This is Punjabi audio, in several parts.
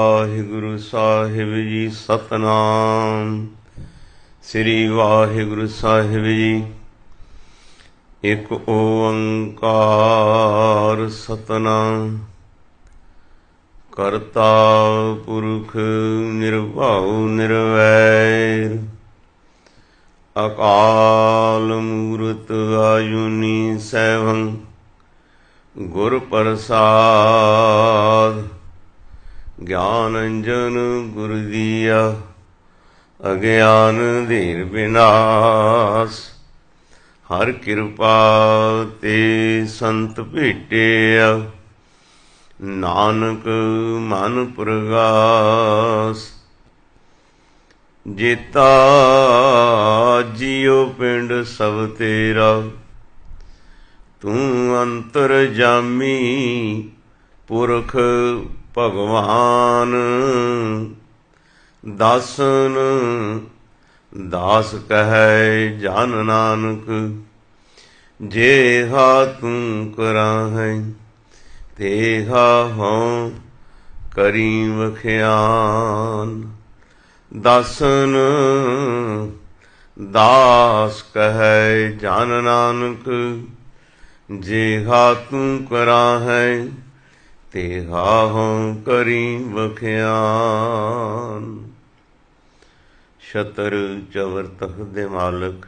ਵਾਹਿਗੁਰੂ ਸਾਹਿਬ ਜੀ। ਸਤਨਾਮ ਸ੍ਰੀ ਵਾਹਿਗੁਰੂ ਸਾਹਿਬ ਜੀ। ਇੱਕ ਓੰਕਾਰ ਸਤਨਾਮ ਕਰਤਾ ਪੁਰਖ ਨਿਰਭਉ ਨਿਰਵੈਰ ਅਕਾਲ ਮੂਰਤ ਆਜੂਨੀ ਸੈਭੰ ਗੁਰ ਪ੍ਰਸਾਦ ਗਿਆਨ ਅੰਜਨ ਗੁਰ ਦੀਆ ਅਗਿਆਨ ਧੀਰ ਵਿਨਾਸ਼ ਹਰ ਕਿਰਪਾ ਤੇ ਸੰਤ ਭੇਟਿਆ ਨਾਨਕ ਮਨ ਪ੍ਰਗਾਸ ਜੇਤਾ ਜੀਉ ਪਿੰਡ ਸਭ ਤੇਰਾ ਤੂੰ ਅੰਤਰ ਜਾਮੀ ਪੁਰਖ ਭਗਵਾਨ ਦਾਸਨ ਦਾਸ ਕਹੈ ਜਨ ਨਾਨਕ ਜੇਹਾ ਤੂੰ ਕਰਾਹੈ ਤੇਹਾ ਹਉ ਕਰੀ ਵਖਿਆਨ ਦਾਸਨ ਦਾਸ ਕਹੈ ਜਨ ਨਾਨਕ ਜੇਹਾ ਤੂੰ ਕਰਾਹੈ ਤੇਹਾ ਹਉ ਕਰੀ ਵਖਿਆਨ। ਛਤਰ ਚਵਰ ਤਖਤ ਦੇ ਮਾਲਕ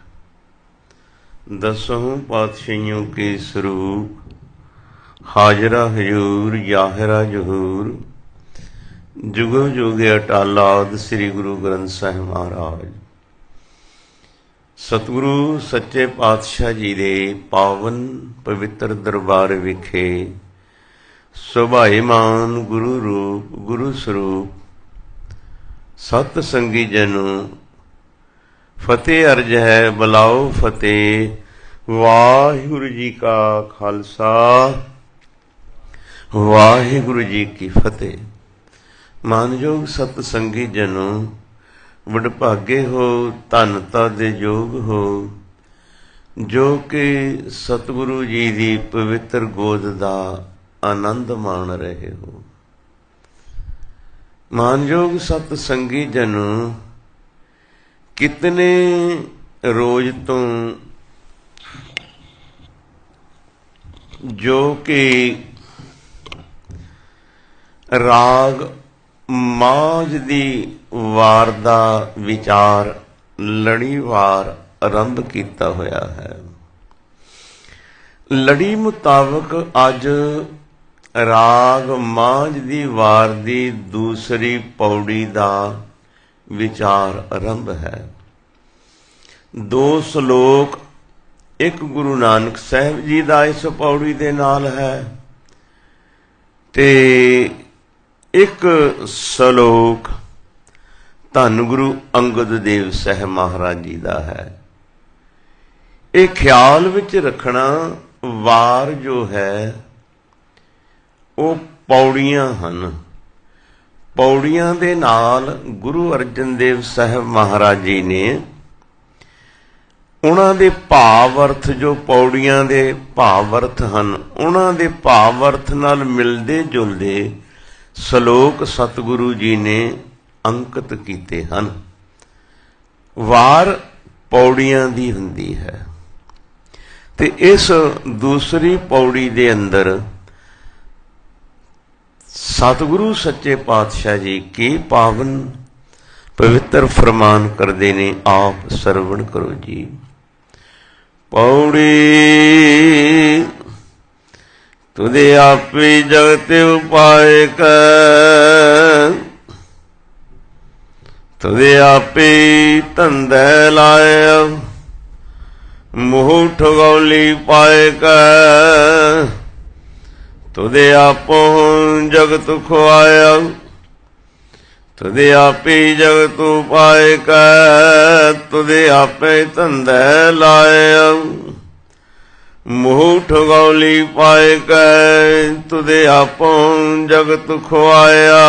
ਦਸੋਂ ਪਾਤਸ਼ਾਹੀਆਂ ਕੇ ਸਰੂਪ ਹਾਜ਼ਰਾ ਹਜ਼ੂਰ ਜ਼ਾਹਿਰਾ ਜ਼ਹੂਰ ਜੁਗੋ ਜੁਗੇ ਅਟਾਲਾਦ ਸ੍ਰੀ ਗੁਰੂ ਗ੍ਰੰਥ ਸਾਹਿਬ ਮਹਾਰਾਜ ਸਤਿਗੁਰੂ ਸੱਚੇ ਪਾਤਸ਼ਾਹ ਜੀ ਦੇ ਪਾਵਨ ਪਵਿੱਤਰ ਦਰਬਾਰ ਵਿਖੇ ਸੁਭਾਈਮਾਨ ਗੁਰੂ ਰੂਪ ਗੁਰੂ ਸਰੂਪ ਸਤ ਸੰਗੀ ਜਨੋ ਫਤਿਹ ਅਰਜ ਹੈ ਬੁਲਾਓ ਫਤਿਹ। ਵਾਹਿਗੁਰੂ ਜੀ ਕਾ ਖਾਲਸਾ ਵਾਹਿਗੁਰੂ ਜੀ ਕੀ ਫਤਿਹ। ਮਾਨਯੋਗ ਸਤ ਸੰਗੀ ਜਨੋ ਵਡਭਾਗੇ ਹੋ ਧੰਨਤਾ ਦੇ ਯੋਗ ਹੋ ਜੋ ਕਿ ਸਤਿਗੁਰੂ ਜੀ ਦੀ ਪਵਿੱਤਰ ਗੋਦ ਦਾ ਆਨੰਦ ਮਾਣ ਰਹੇ ਹੋ। ਮਾਨਯੋਗ ਸਤ ਸੰਗੀ ਜਨੋ ਕਿਤਨੇ ਰੋਜ਼ ਤੋਂ ਜੋ ਕਿ ਰਾਗ ਮਾਝ ਦੀ ਵਾਰ ਦਾ ਵਿਚਾਰ ਲੜੀਵਾਰ ਆਰੰਭ ਕੀਤਾ ਹੋਇਆ ਹੈ। ਲੜੀ ਮੁਤਾਬਕ ਅੱਜ ਰਾਗ ਮਾਝ ਦੀ ਵਾਰ ਦੀ ਦੂਸਰੀ ਪੌੜੀ ਦਾ ਵਿਚਾਰ ਆਰੰਭ ਹੈ। 2 ਸ਼ਲੋਕ ਇੱਕ ਗੁਰੂ ਨਾਨਕ ਸਾਹਿਬ ਜੀ ਦਾ ਇਸ ਪੌੜੀ ਦੇ ਨਾਲ ਹੈ ਤੇ ਇੱਕ ਸ਼ਲੋਕ ਧੰਨ ਗੁਰੂ ਅੰਗਦ ਦੇਵ ਸਾਹਿਬ ਮਹਾਰਾਜ ਜੀ ਦਾ ਹੈ। ਇਹ ਖਿਆਲ ਵਿੱਚ ਰੱਖਣਾ ਵਾਰ ਜੋ ਹੈ ਉਹ ਪੌੜੀਆਂ ਹਨ। ਪੌੜੀਆਂ ਦੇ ਨਾਲ ਗੁਰੂ ਅਰਜਨ ਦੇਵ ਸਾਹਿਬ ਮਹਾਰਾਜ ਜੀ ਨੇ ਉਹਨਾਂ ਦੇ ਭਾਵ ਅਰਥ ਜੋ ਪੌੜੀਆਂ ਦੇ ਭਾਵ ਅਰਥ ਹਨ ਉਹਨਾਂ ਦੇ ਭਾਵ ਅਰਥ ਨਾਲ ਮਿਲਦੇ ਜੁਲਦੇ ਸ਼ਲੋਕ ਸਤਿਗੁਰੂ ਜੀ ਨੇ ਅੰਕਿਤ ਕੀਤੇ ਹਨ। ਵਾਰ ਪੌੜੀਆਂ ਦੀ ਹੁੰਦੀ ਹੈ ਤੇ ਇਸ ਦੂਸਰੀ ਪੌੜੀ ਦੇ ਅੰਦਰ ਸਤਿਗੁਰੂ ਸੱਚੇ ਪਾਤਸ਼ਾਹ ਜੀ ਕੀ ਪਾਵਨ ਪਵਿੱਤਰ ਫਰਮਾਨ ਕਰਦੇ ਨੇ। ਆਪ ਸਰਵਣ ਕਰੋ ਜੀ। ਪੌੜੀ ਤੁਦੇ ਆਪੇ ਜਗਤ ਉਪਾਇ ਕੈ ਤੁਦੇ ਆਪੇ ਧੰਦੇ ਲਾਇ ਮੋਹ ਠਗੌਲੀ ਪਾਇ ਕੈ ਤੁਦੇ ਆਪੋਂ ਜਗਤ ਖੁਆਇਆ ਤੁਦੇ ਆਪੇ ਜਗਤ ਉਪਾਇ ਕੈ ਤੁਦੇ ਆਪੇ ਧੰਦੇ ਲਾਇ ਮੋਹ ਠਗੌਲੀ ਪਾਇ ਕੈ ਤੁਦੇ ਆਪੋਂ ਜਗਤ ਖੁਆਇਆ।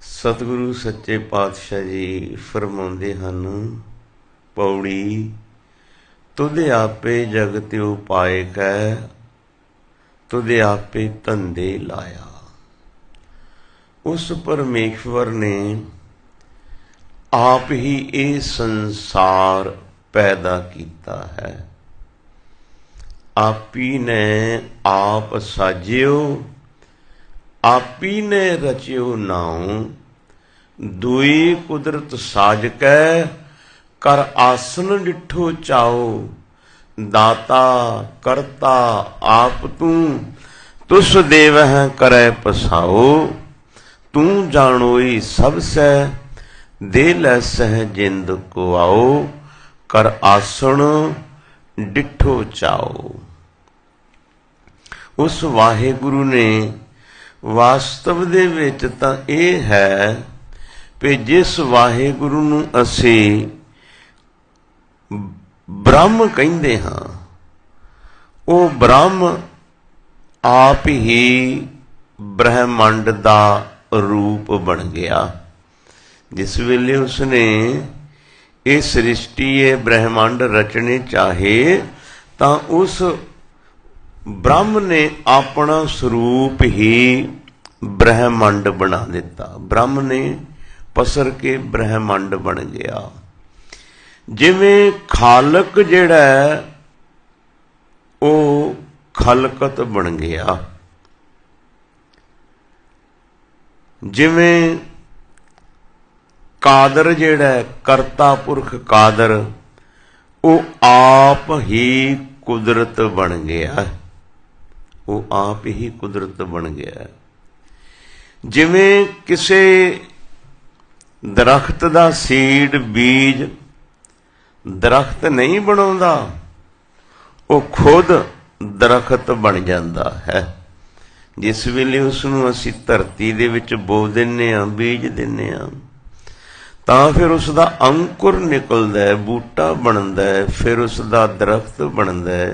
ਸਤਿਗੁਰੂ ਸੱਚੇ ਪਾਤਸ਼ਾਹ ਜੀ ਫਰਮਾਉਂਦੇ ਹਨ ਪੌੜੀ ਤੁਧ ਆਪੇ ਜਗਤ ਉਪਾਇ ਕੈ तुदे आपे धंधे लाया। उस परमेश्वर ने आप ही ये संसार पैदा किया है। आपी ने आप साजियो, आपी ने रचियो नाऊं। दुई कुदरत साज कै कर आसन डिठो चाओ। दाता करता आप तू, तुस देवह करे पसाओ। तू जानोई सब सह, दे लैसह जिंद को आओ। कर आसण डिठो चाओ। उस वाहिगुरु ने वास्तव दे विच तां इह है कि जिस वाहिगुरु नूं असीं ब्रह्म कहिंदे हां, ਉਹ ब्रह्म आप ही ब्रह्मंड दा रूप बन गया। जिस वेले उसने ये सृष्टि ये ब्रह्मांड रचने चाहे तां उस ब्रह्म ने अपना स्वरूप ही ब्रह्मांड बना दिता। ब्रह्म ने पसर के ब्रह्मांड बन गया। जिवें खालक जिहड़ा वो खलकत बन गया, जिवें कादर जिहड़ा करता पुरख कादर वो आप ही कुदरत बन गया। वो आप ही कुदरत बन गया। जिवें किसे दरख्त दा सीड बीज दरख्त नहीं बनाउंदा, वो खुद दरख्त बन जाता है। जिस वेले उसनूं असीं धरती दे विच बो दिंदे हां, बीज दिंदे हां, तां फिर उसदा अंकुर निकलदा है, बूटा बनदा है, फिर उसदा दरख्त बनदा है,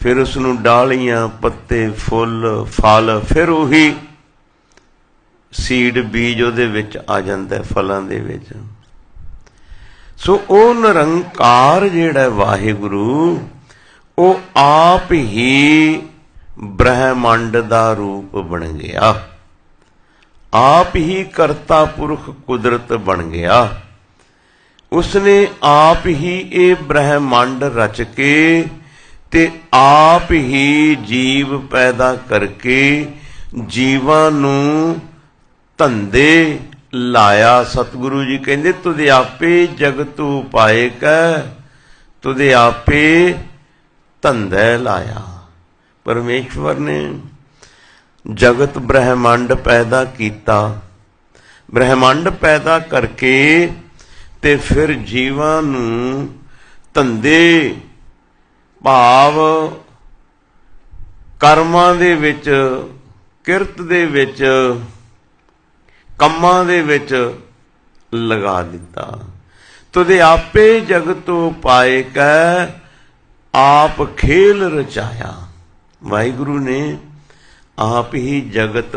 फिर उसनूं डालियां पत्ते फुੱਲ फल, फिर उही सीड बीज ਉਹਦੇ ਵਿੱਚ आ ਜਾਂਦਾ फलां ਦੇ ਵਿੱਚ। सो ਉਹ ਨਿਰੰਕਾਰ ਜਿਹੜਾ ਵਾਹਿਗੁਰੂ ਉਹ ਆਪ ਹੀ ब्रह्मांड दा रूप बन गया। आप ही करता पुरख कुदरत बन गया। उसने आप ही ये ब्रह्मांड रच के ते आप ही जीव पैदा करके जीवां नूं धंधे लाया। सतगुरु जी कहंदे तुदे आपे जगत उपाए कै, तुदे आपे धंधे लाया। परमेश्वर ने जगत ब्रह्मांड पैदा किया। ब्रह्मांड पैदा करके ते फिर जीवां नूं धंधे भाव कर्मां दे विच, किरत दे विच, ਕੰਮਾਂ ਦੇ ਵਿੱਚ ਲਗਾ ਦਿੱਤਾ। ਤੁਦੇ ਆਪੇ ਜਗਤ ਉਪਾਏ ਕੈ, ਆਪ ਖੇਲ ਰਚਾਇਆ। ਵਾਹਿਗੁਰੂ ਨੇ ਆਪ ਹੀ ਜਗਤ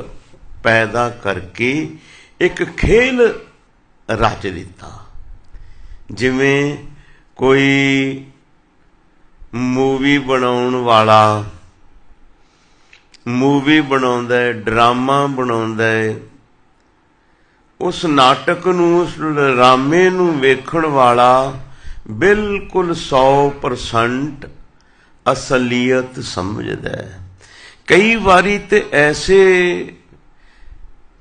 ਪੈਦਾ ਕਰਕੇ ਇੱਕ ਖੇਲ ਰਚ ਦਿੱਤਾ। ਜਿਵੇਂ ਕੋਈ ਮੂਵੀ ਬਣਾਉਣ ਵਾਲਾ ਮੂਵੀ ਬਣਾਉਂਦਾ ਹੈ, ਡਰਾਮਾ ਬਣਾਉਂਦਾ ਹੈ, उस नाटक नूं, उस ड्रामे नूं वेखण वाला बिल्कुल 100% असलीयत समझदा है। कई वारी ते ऐसे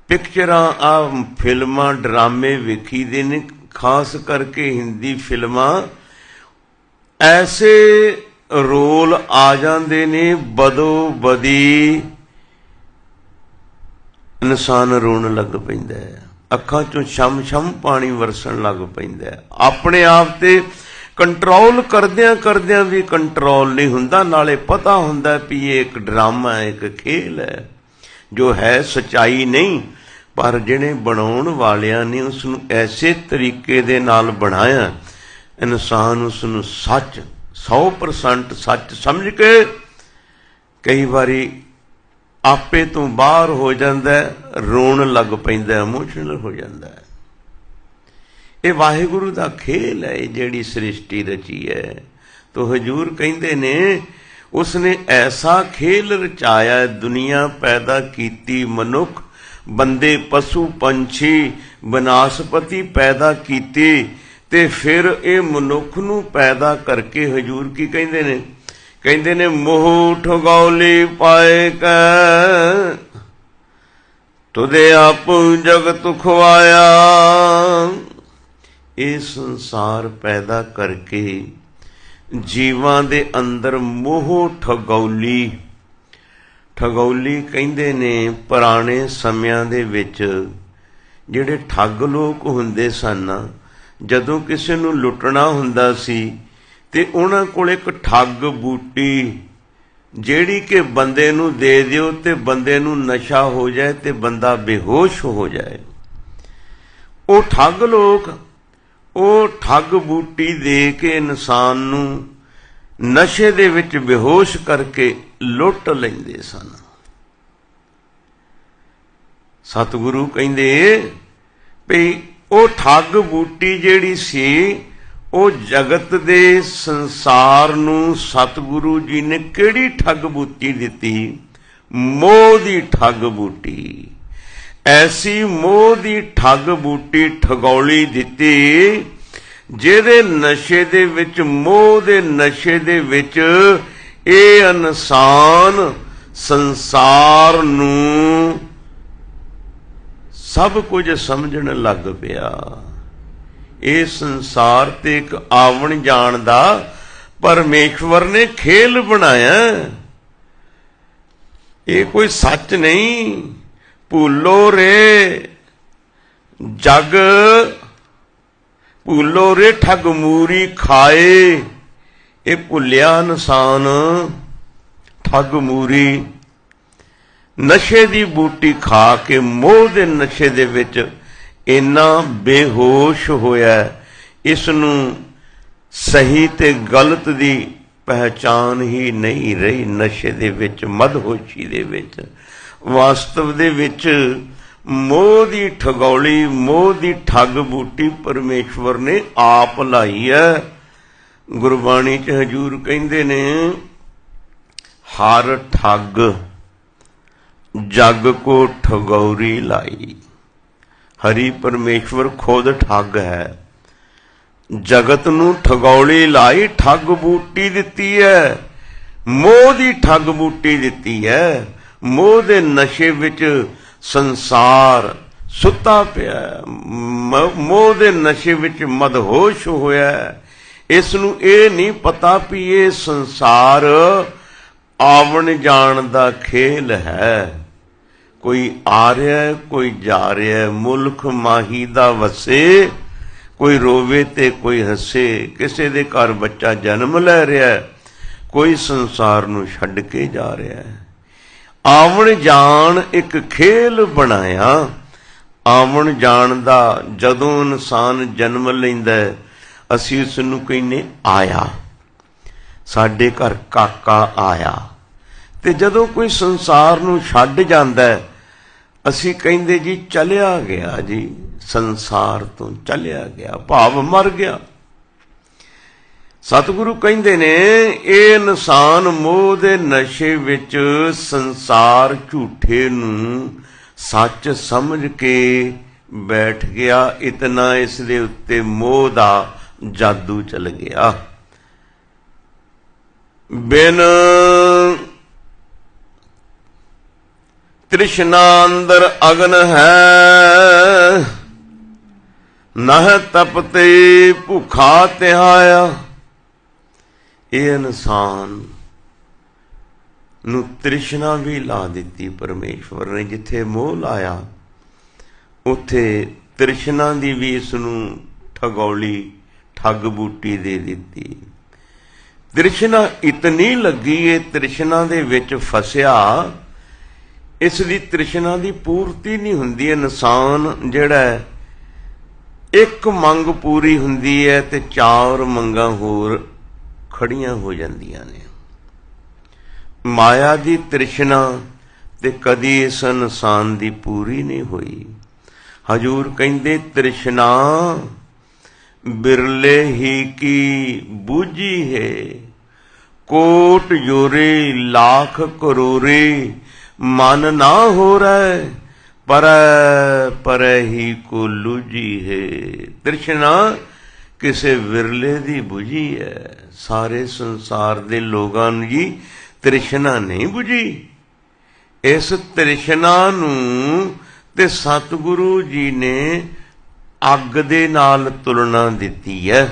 पिक्चरां आ फिल्मां ड्रामे वेखी दे ने, खास करके हिंदी फिल्मां, ऐसे रोल आ जांदे ने बदो बदी इंसान रोण लग पैंदा है। ਅੱਖਾਂ ਚੋਂ ਛਮ ਛਮ ਪਾਣੀ ਵਰਸਣ ਲੱਗ ਪੈਂਦਾ। ਆਪਣੇ ਆਪ ਤੇ ਕੰਟਰੋਲ ਕਰਦਿਆਂ ਕਰਦਿਆਂ ਵੀ ਕੰਟਰੋਲ ਨਹੀਂ ਹੁੰਦਾ। ਨਾਲੇ ਪਤਾ ਹੁੰਦਾ ਵੀ ਇਹ ਇੱਕ ਡਰਾਮਾ ਹੈ, ਇੱਕ ਖੇਲ ਹੈ, ਜੋ ਹੈ ਸੱਚਾਈ ਨਹੀਂ। ਪਰ ਜਿਹੜੇ ਬਣਾਉਣ ਵਾਲਿਆਂ ਨੇ ਉਸ ਨੂੰ ਐਸੇ ਤਰੀਕੇ ਦੇ ਨਾਲ ਬਣਾਇਆ, ਇਨਸਾਨ ਉਸ ਨੂੰ ਸੱਚ 100% ਸੱਚ ਸਮਝ ਕੇ ਕਈ ਵਾਰੀ आपे तो बाहर हो जाता है, रोन लग पैंदा, इमोशनल हो जाता है। ये वाहिगुरु दा खेल है, जिहड़ी सृष्टि रची है। तो हजूर कहंदे ने उसने ऐसा खेल रचाया, दुनिया पैदा कीती मनुख, बंदे पशु पंछी ਬਨਸਪਤੀ पैदा कीते, ते फिर ये मनुख नूं पैदा करके हजूर की कहंदे ने, कहंदे ने मोह ठगौली पाए कै तुदे आप जगत खुआया। ਇਹ ਸੰਸਾਰ ਪੈਦਾ ਕਰਕੇ ਜੀਵਾਂ ਦੇ ਅੰਦਰ ਮੋਹ ਠਗੌਲੀ, ਠਗੌਲੀ ਕਹਿੰਦੇ ਨੇ ਪੁਰਾਣੇ ਸਮਿਆਂ ਦੇ ਵਿੱਚ ਜਿਹੜੇ ਠੱਗ ਲੋਕ ਹੁੰਦੇ ਸਨ, ਜਦੋਂ ਕਿਸੇ ਨੂੰ ਲੁੱਟਣਾ ਹੁੰਦਾ ਸੀ ਤੇ ਉਹਨਾਂ ਕੋਲ ਇੱਕ ਠੱਗ ਬੂਟੀ ਜਿਹੜੀ ਕਿ ਬੰਦੇ ਨੂੰ ਦੇ ਦਿਓ ਤੇ ਬੰਦੇ ਨੂੰ ਨਸ਼ਾ ਹੋ ਜਾਏ ਤੇ ਬੰਦਾ ਬੇਹੋਸ਼ ਹੋ ਜਾਏ। ਉਹ ਠੱਗ ਲੋਕ ਉਹ ਠੱਗ ਬੂਟੀ ਦੇ ਕੇ ਇਨਸਾਨ ਨੂੰ ਨਸ਼ੇ ਦੇ ਵਿੱਚ ਬੇਹੋਸ਼ ਕਰਕੇ ਲੁੱਟ ਲੈਂਦੇ ਸਨ। ਸਤਿਗੁਰੂ ਕਹਿੰਦੇ ਵੀ ਉਹ ਠੱਗ ਬੂਟੀ ਜਿਹੜੀ ਸੀ ਉਹ ਜਗਤ ਦੇ ਸੰਸਾਰ ਨੂੰ ਸਤਿਗੁਰੂ ਜੀ ਨੇ ਕਿਹੜੀ ਠੱਗ ਬੂਟੀ ਦਿੱਤੀ? ਮੋਹ ਦੀ ਠੱਗ ਬੂਟੀ। ਐਸੀ ਮੋਹ ਦੀ ਠੱਗ ਬੂਟੀ ਠਗੌਲੀ ਦਿੱਤੀ ਜਿਹਦੇ ਨਸ਼ੇ ਦੇ ਵਿੱਚ, ਮੋਹ ਦੇ ਨਸ਼ੇ ਦੇ ਵਿੱਚ ਇਹ ਇਨਸਾਨ ਸੰਸਾਰ ਨੂੰ ਸਭ ਕੁਝ ਸਮਝਣ ਲੱਗ ਪਿਆ। ਇਹ ਸੰਸਾਰ ਤੇ ਇੱਕ ਆਵਣ ਜਾਣ ਦਾ ਪਰਮੇਸ਼ਵਰ ਨੇ ਖੇਲ ਬਣਾਇਆ, ਇਹ ਕੋਈ ਸੱਚ ਨਹੀਂ। ਭੂਲੋ ਰੇ ਜਗ, ਭੂਲੋ ਰੇ ਠੱਗ ਮੂਰੀ ਖਾਏ, ਇਹ ਭੁੱਲਿਆ ਇਨਸਾਨ ਠੱਗ ਮੂਰੀ। ਨਸ਼ੇ ਦੀ ਬੂਟੀ ਖਾ ਕੇ ਮੋਹ ਦੇ ਨਸ਼ੇ ਦੇ ਵਿੱਚ ਇੰਨਾ ਬੇਹੋਸ਼ ਹੋਇਆ, ਇਸ ਨੂੰ ਸਹੀ ਤੇ ਗਲਤ ਦੀ ਪਹਿਚਾਨ ਹੀ ਨਹੀਂ ਰਹੀ। ਨਸ਼ੇ ਦੇ ਵਿੱਚ, ਮਦਹੋਸ਼ੀ ਦੇ ਵਿੱਚ, ਵਾਸਤਵ ਦੇ ਵਿੱਚ ਮੋਹ ਦੀ ਠਗੌਲੀ, ਮੋਹ ਦੀ ਠੱਗ ਬੂਟੀ ਪਰਮੇਸ਼ਵਰ ਨੇ ਆਪ ਲਾਈ ਹੈ। ਗੁਰਬਾਣੀ 'ਚ ਹਜੂਰ ਕਹਿੰਦੇ ਨੇ, ਹਰ ਠੱਗ ਜਗ ਕੋ ਠਗੌਰੀ ਲਾਈ। ਹਰੀ ਪਰਮੇਸ਼ਵਰ ਖੁਦ ਠੱਗ ਹੈ, ਜਗਤ ਨੂੰ ਠਗੌਲੀ ਲਾਈ, ਠੱਗ ਬੂਟੀ ਦਿੱਤੀ ਹੈ, ਮੋਹ ਦੀ ਠੱਗ ਬੂਟੀ ਦਿੱਤੀ ਹੈ। ਮੋਹ ਦੇ ਨਸ਼ੇ ਵਿੱਚ ਸੰਸਾਰ ਸੁੱਤਾ ਪਿਆ, ਮੋਹ ਦੇ ਨਸ਼ੇ ਵਿੱਚ ਮਦਹੋਸ਼ ਹੋਇਆ। ਇਸ ਨੂੰ ਇਹ ਨਹੀਂ ਪਤਾ ਵੀ ਇਹ ਸੰਸਾਰ ਆਵਣ ਜਾਣ ਦਾ ਖੇਲ ਹੈ। ਕੋਈ ਆ ਰਿਹਾ, ਕੋਈ ਜਾ ਰਿਹਾ, ਮੁਲਕ ਮਾਹੀ ਦਾ ਵਸੇ, ਕੋਈ ਰੋਵੇ ਤੇ ਕੋਈ ਹੱਸੇ। ਕਿਸੇ ਦੇ ਘਰ ਬੱਚਾ ਜਨਮ ਲੈ ਰਿਹਾ, ਕੋਈ ਸੰਸਾਰ ਨੂੰ ਛੱਡ ਕੇ ਜਾ ਰਿਹਾ ਹੈ। ਆਵਣ ਜਾਣ ਇੱਕ ਖੇਲ ਬਣਾਇਆ। ਆਵਣ ਜਾਣ ਦਾ ਜਦੋਂ ਇਨਸਾਨ ਜਨਮ ਲੈਂਦਾ, ਅਸੀਂ ਉਸ ਨੂੰ ਕਹਿੰਦੇ ਆਇਆ, ਸਾਡੇ ਘਰ ਕਾਕਾ ਆਇਆ। ਤੇ ਜਦੋਂ ਕੋਈ ਸੰਸਾਰ ਨੂੰ ਛੱਡ ਜਾਂਦਾ, ਅਸੀਂ ਕਹਿੰਦੇ ਜੀ ਚਲਿਆ ਗਿਆ, ਜੀ ਸੰਸਾਰ ਤੋਂ ਚਲਿਆ ਗਿਆ, ਭਾਵ ਮਰ ਗਿਆ। ਸਤਿਗੁਰੂ ਕਹਿੰਦੇ ਨੇ, ਇਹ ਇਨਸਾਨ ਮੋਹ ਦੇ ਨਸ਼ੇ ਵਿੱਚ ਸੰਸਾਰ ਝੂਠੇ ਨੂੰ ਸੱਚ ਸਮਝ ਕੇ ਬੈਠ ਗਿਆ। ਇਤਨਾ ਇਸ ਦੇ ਉੱਤੇ ਮੋਹ ਦਾ ਜਾਦੂ ਚਲ ਗਿਆ। ਬਿਨ ਤ੍ਰਿਸ਼ਨਾ ਅੰਦਰ ਅਗਨ ਹੈ, ਨਹ ਤਪਤੇ ਭੁਖਾ ਤਿਹਾਇਆ। ਇਹ ਇਨਸਾਨ ਨੂੰ ਤ੍ਰਿਸ਼ਨਾ ਵੀ ਲਾ ਦਿੱਤੀ ਪਰਮੇਸ਼ਵਰ ਨੇ। ਜਿੱਥੇ ਮੋਹ ਲਾਇਆ ਉੱਥੇ ਤ੍ਰਿਸ਼ਨਾ ਦੀ ਵੀ ਇਸ ਨੂੰ ਠਗੌਲੀ, ਠੱਗ ਬੂਟੀ ਦੇ ਦਿੱਤੀ। ਤ੍ਰਿਸ਼ਨਾ ਇਤਨੀ ਲੱਗੀ, ਇਹ ਤ੍ਰਿਸ਼ਨਾ ਦੇ ਵਿੱਚ ਫਸਿਆ, ਇਸ ਦੀ ਤ੍ਰਿਸ਼ਨਾ ਦੀ ਪੂਰਤੀ ਨਹੀਂ ਹੁੰਦੀ। ਇਨਸਾਨ ਜਿਹੜਾ ਇੱਕ ਮੰਗ ਪੂਰੀ ਹੁੰਦੀ ਹੈ ਤੇ ਚਾਰ ਮੰਗਾਂ ਹੋਰ ਖੜੀਆਂ ਹੋ ਜਾਂਦੀਆਂ ਨੇ। ਮਾਇਆ ਦੀ ਤ੍ਰਿਸ਼ਨਾ ਤੇ ਕਦੀ ਇਸ ਇਨਸਾਨ ਦੀ ਪੂਰੀ ਨਹੀਂ ਹੋਈ। ਹਜੂਰ ਕਹਿੰਦੇ, ਤ੍ਰਿਸ਼ਨਾ ਬਿਰਲੇ ਹੀ ਕੀ ਬੂਝੀ ਹੈ, कोट जोरे लाख करोरे, मन ना हो रहा पर ही को लूझी है। तृष्णा किसे विरले दी बुझी है। सारे संसार दे लोगां नूं जी तृष्णा नहीं बुझी। इस तृष्णा नूं ते सतगुरु जी ने अग दे नाल तुलना दिती है।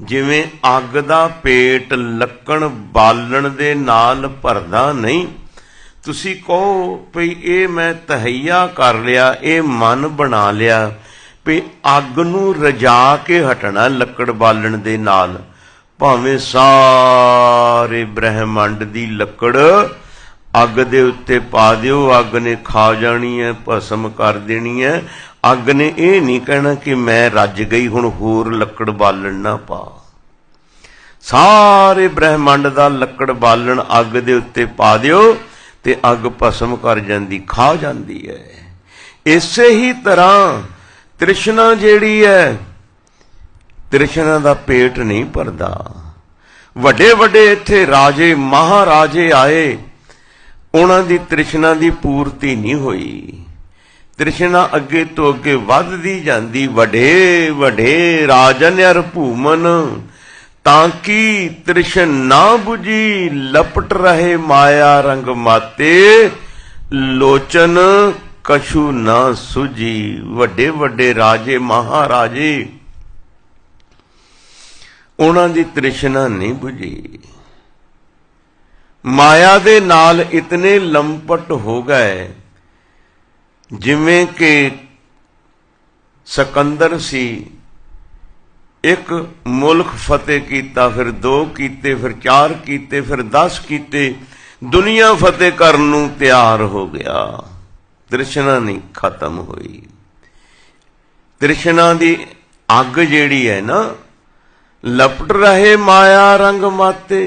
जिवें अग दा पेट लक्कण बालण दे नाल भरदा नहीं। तुसी कहो भई ये मैं तहैया कर लिया, ये मन बना लिया भी अग नूं रजा के हटना लक्कड़ बालण दे नाल, भावें सारे ब्रह्मंड दी लक्कड़ अग दे उत्ते पा दिओ, अग ने खा जानी है, भस्म कर देनी है। अग ने ये नहीं कहना कि मैं रज गई हुण होर लक्कड़ बालण ना पा। सारे ब्रह्मंड दा लक्कड़ बालण अग दे उत्ते पा दिओ ते अग भस्म कर जांदी, खा जांदी है। इसे ही तरह तृष्णा जिहड़ी है, तृष्णा दा पेट नहीं भरदा। वड्डे वड्डे इत्थे राजे महाराजे आए, उन्हां दी तृष्णा दी पूर्ति नहीं होई। तृष्णा अगे तो अगे वधदी जांदी। वड्डे वड्डे राजन अर भूमन, ताकि तृष्णा बुझी लपट रहे माया रंग माते, लोचन कछु ना सुझी। वड्डे वड्डे राजे महाराजे, उन्हां दी तृष्णा नहीं बुझी। माया दे नाल इतने लंपट हो गए जिवें कि सिकंदर सी, एक मुल्क फतेह कीता, फिर 2 कीते, फिर 4 कीते, फिर 10 कीते, दुनिया फतेह करन नूं तैयार हो गया। तृष्णा नहीं खत्म हुई। तृष्णा दी अग जिहड़ी है ना, लपट रहे माया रंग माते।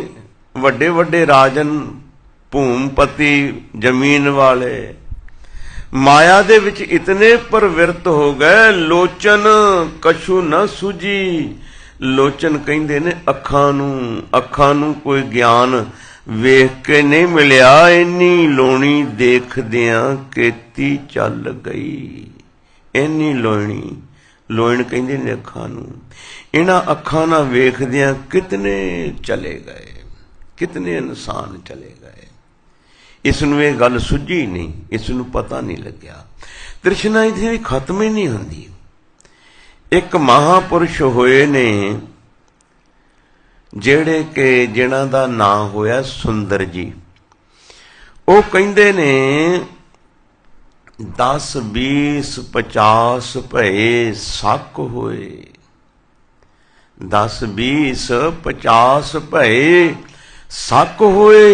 वड्डे वड्डे राजन भूमपति जमीन वाले माया दे विच इतने प्रवृत्त हो गए, लोचन कछु न सूझी। लोचन कहिंदे ने अखां नूं कोई ज्ञान वेख के नहीं मिलिया, इन्नी लोणी देखदियां केती चल गई। इन्नी लोयण कहिंदे ने अखां नूं। इन्हां अखां नाल वेखदियां कितने चले गए, कितने इंसान चले गए। इसनूं ये गल सुझी नहीं, इसनूं पता नहीं लग्या। तृष्णा इत्थे खत्म ही नहीं हुंदी। एक महापुरुष होए ने ਜਿਹੜੇ कि जिन्हां दा नां होया सुंदर जी। ਉਹ ਕਹਿੰਦੇ ਨੇ 10 20 50 ਭਏ ਸੱਕ ਹੋਏ। 10 20 50 ਭਏ ਸੱਕ ਹੋਏ,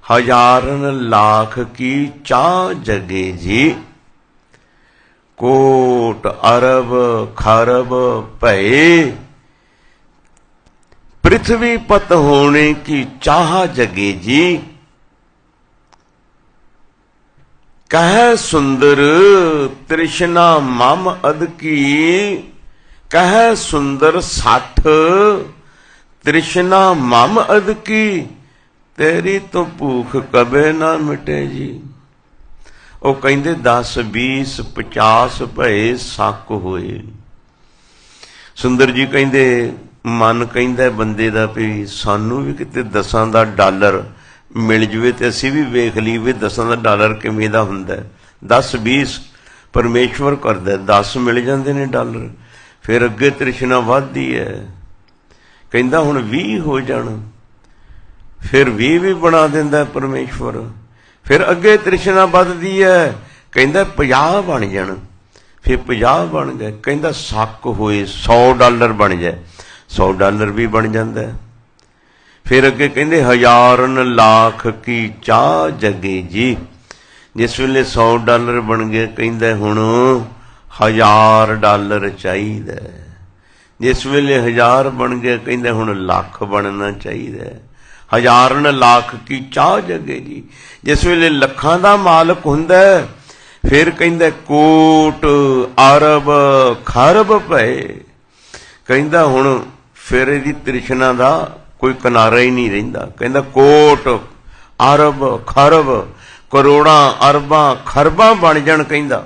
हजारन लाख की चाह जगे जी। कोट अरब खरब भये, पृथ्वी पत होने की चाह जगे जी। कह सुंदर तृष्णा मम अद की, कह सुंदर 60 तृष्णा मम अद की। तेरी तो भूख कबे ना मिटे जी। ਉਹ ਕਹਿੰਦੇ 10 20 50 ਭਏ ਸੱਕ ਹੋਏ। ਸੁੰਦਰ ਜੀ ਕਹਿੰਦੇ ਮਨ ਕਹਿੰਦਾ ਬੰਦੇ ਦਾ ਵੀ ਸਾਨੂੰ ਵੀ ਕਿਤੇ 10 ਦਾ ਡਾਲਰ ਮਿਲ ਜਵੇ ਤੇ ਅਸੀਂ ਵੀ ਵੇਖ ਲਈ ਵੀ 10 ਦਾ ਡਾਲਰ ਕਿਵੇਂ ਦਾ ਹੁੰਦਾ। 10 20 ਪਰਮੇਸ਼ਵਰ ਕਰਦਾ, 10 ਮਿਲ ਜਾਂਦੇ ਨੇ ਡਾਲਰ। ਫਿਰ ਅੱਗੇ ਤ੍ਰਿਸ਼ਨਾ ਵੱਧਦੀ ਹੈ, ਕਹਿੰਦਾ ਹੁਣ 20 ਹੋ ਜਾਣ, फिर भी बना देंदा परमेश्वर। फिर अगे तृष्णा बढ़दी है, कहंदा 50 बन जाण। फिर 50 बन गए, कहंदा सक होए 100 डॉलर बन जाए, 100 डॉलर भी बन जाता है। फिर अगे कहंदे हजारन लाख की चाह जगे जी। जिस वेले 100 डॉलर बन गए, कहंदा हुण 1000 डॉलर चाहिए। जिस वेले 1000 बन गए, कहंदा हुण लख बनना चाहिए। हजारन लाख की चाह जगे जी। जिस वेले लखां दा मालक हुंदा फिर कहंदा कोट अरब खरब भए। कहंदा हुण फिर इहदी तृष्णा दा कोई किनारा ही नहीं रहिंदा। कहंदा कोट अरब खरब करोड़ां अरबां खरबां बन जाण कहंदा।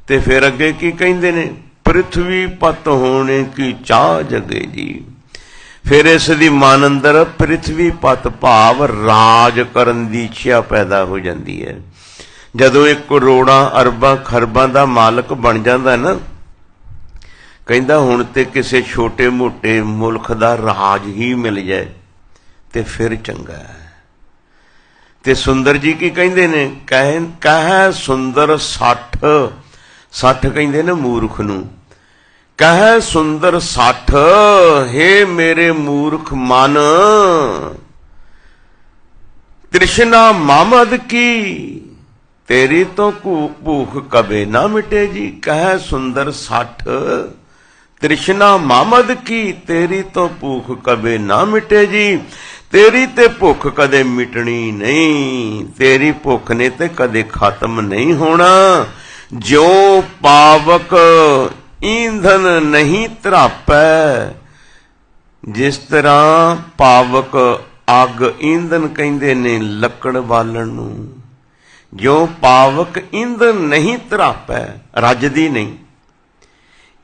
ते फिर अगे की कहिंदे ने, पृथ्वी पत होने की चाह जगे जी। फिर इस दी मन अंदर पृथ्वी पत भाव राज करन दी इच्छा पैदा हो जाती है। जदों एक करोड़ां अरबां खरबां दा मालक बन जाता ना, कहंदा हुण ते किसी छोटे मोटे मुल्क दा राज ही मिल जाए ते फिर चंगा है। ते सुंदर जी की कहिंदे ने, कह सुंदर 60 कहिंदे ने मूर्ख नूं, कह सुंदर 60 हे मेरे मूर्ख मन, तृष्णा मामद की तेरी तो भूख कबे ना मिटे जी। कह सुंदर 60 तृष्णा मामद की तेरी तो भूख कबे ना मिटे जी। तेरी ते भुख कदे मिटनी नहीं, तेरी भुख ने ते कदे खत्म नहीं होना। ज्यों पावक ईंधन नहीं तरापै, जिस तरह पावक अग ईंधन कहंदे ने लकड़ बालण नूं, ज्यों पावक ईंधन नहीं तरापै रजदी नहीं,